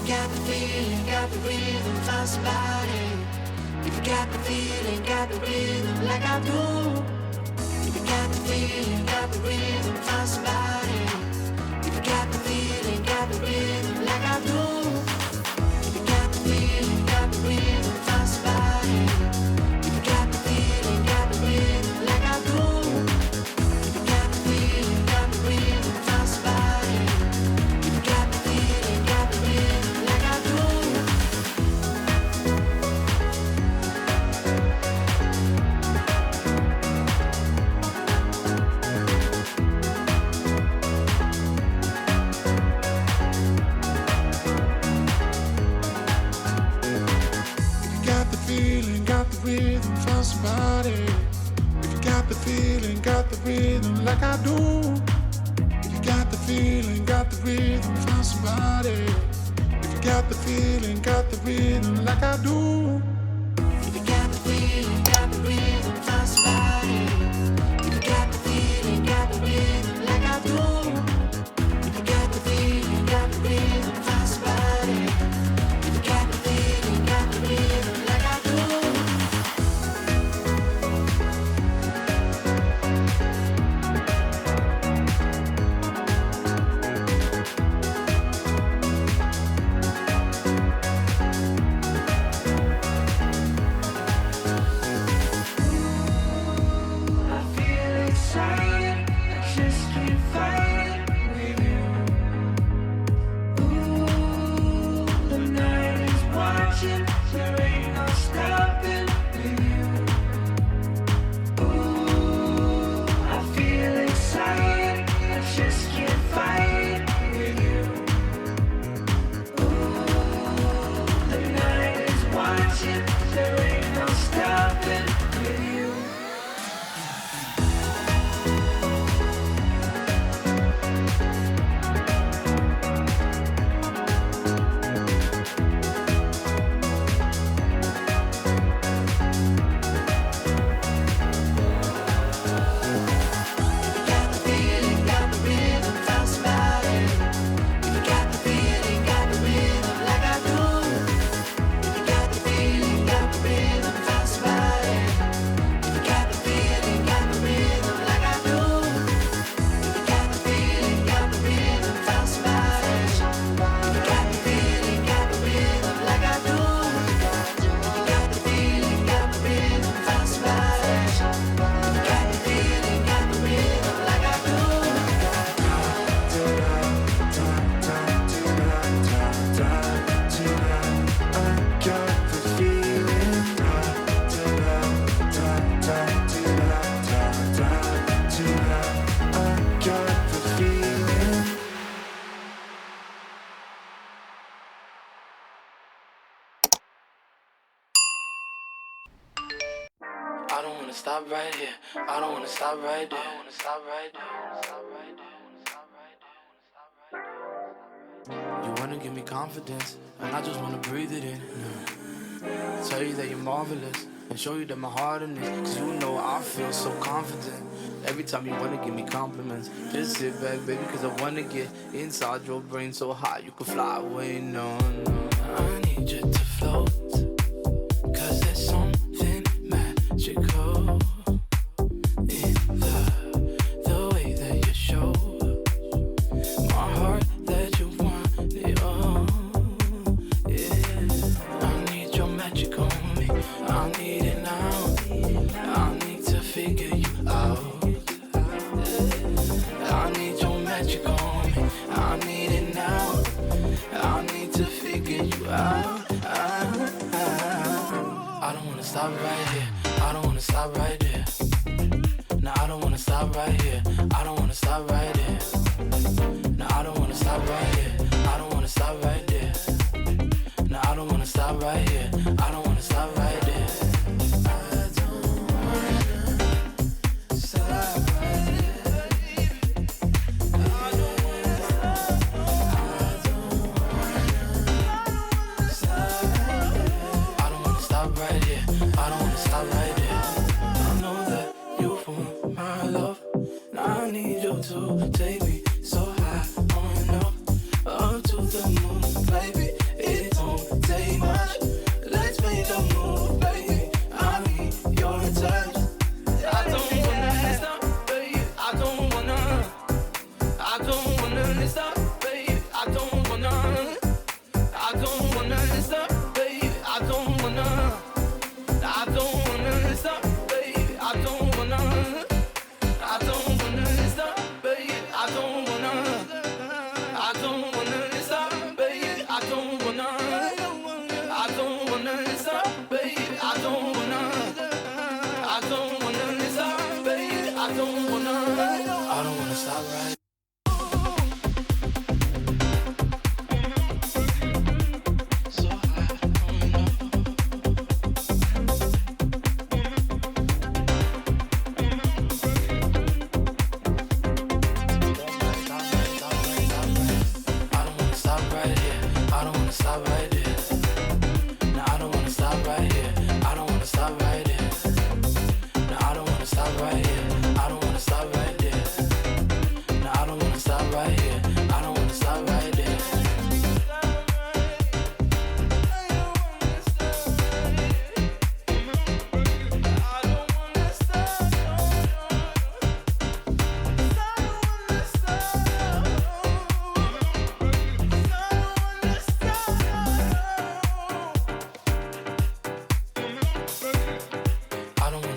got the feeling, got the rhythm, find somebody. If you got the feeling, got the rhythm like I do. If you got the feeling, got the rhythm, find somebody. If you got the feeling, got the rhythm like I do. If you got the feeling, got the rhythm, find somebody. If you got the feeling, got the rhythm like I do. If you got the feeling, got the rhythm, find somebody. If you got the feeling, got the rhythm like I do. Got the rhythm, find somebody. If you got the feeling, got the rhythm like I do. If you got the feeling, got the rhythm, find somebody. If you got the feeling, got the rhythm like I do. If you got the feeling, got the rhythm, find somebody. If you got the feeling, got the rhythm like I do. If you got the feeling, got the rhythm, find somebody. If you got the feeling, got the rhythm like I do. I don't wanna stop right here. I don't wanna stop right there. I don't wanna stop right there. Stop right there. You wanna give me confidence, and I just wanna breathe it in. Tell you that you're marvelous, and show you that my heart in it. Cause you know I feel so confident. Every time you wanna give me compliments, just sit back, baby, cause I wanna get inside your brain so high you can fly away. No, no, I need you to float. Cause there's something magical in the way that you show my heart that you want it all. Yeah, I need your magic on me. I need it now. I need to figure you out. I need your magic on me. I need it now. I need to figure you out. I don't wanna stop right here. I don't wanna stop right there. No, I don't wanna stop right here. I don't wanna stop right there. No, I don't wanna stop right here. I don't wanna stop right there. No, I don't wanna stop right here. I don't wanna stop right there. I don't wanna stop right here. I don't wanna stop right here. I don't wanna stop right there. I know that you want my love. I need you to right here. I don't wanna stop right there.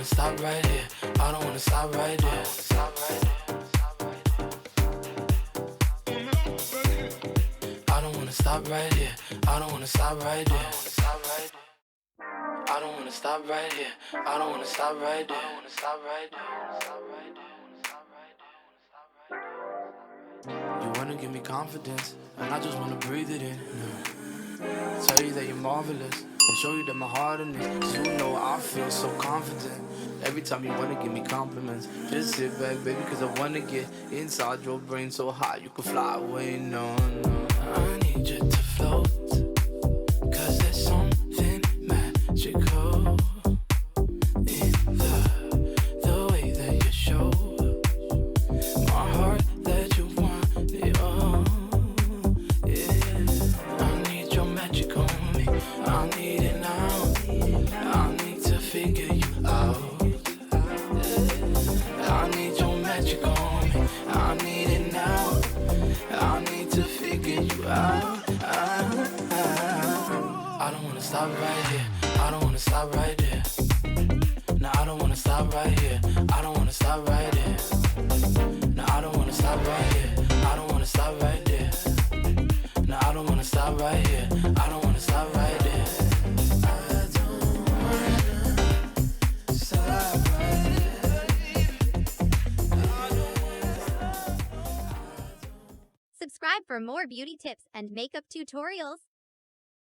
Stop right here. I don't wanna stop right there. I don't wanna stop right here. I don't wanna stop right there. I don't wanna stop right here. I don't wanna stop right there. You wanna give me confidence, and I just wanna breathe it in. Tell you that you're marvelous, and show you that my heart in it. 'Cause you know I feel so confident. Every time you wanna give me compliments, just sit back, baby, 'cause I wanna get inside your brain so high you can fly away. No, no. I need you to float, 'cause there's something magical in the way that you show my heart that you want it all. Yeah, I need your magic on me. I need it now. I need to figure you out. I need your magic on me. I need it now. I need to figure you out. I don't wanna stop right here. I don't wanna stop right there. No, I don't wanna stop right here. I don't wanna stop right there. No, I don't wanna stop right here. I don't wanna stop right there. No, I don't wanna stop right here. I don't wanna stop right there. Subscribe for more beauty tips and makeup tutorials.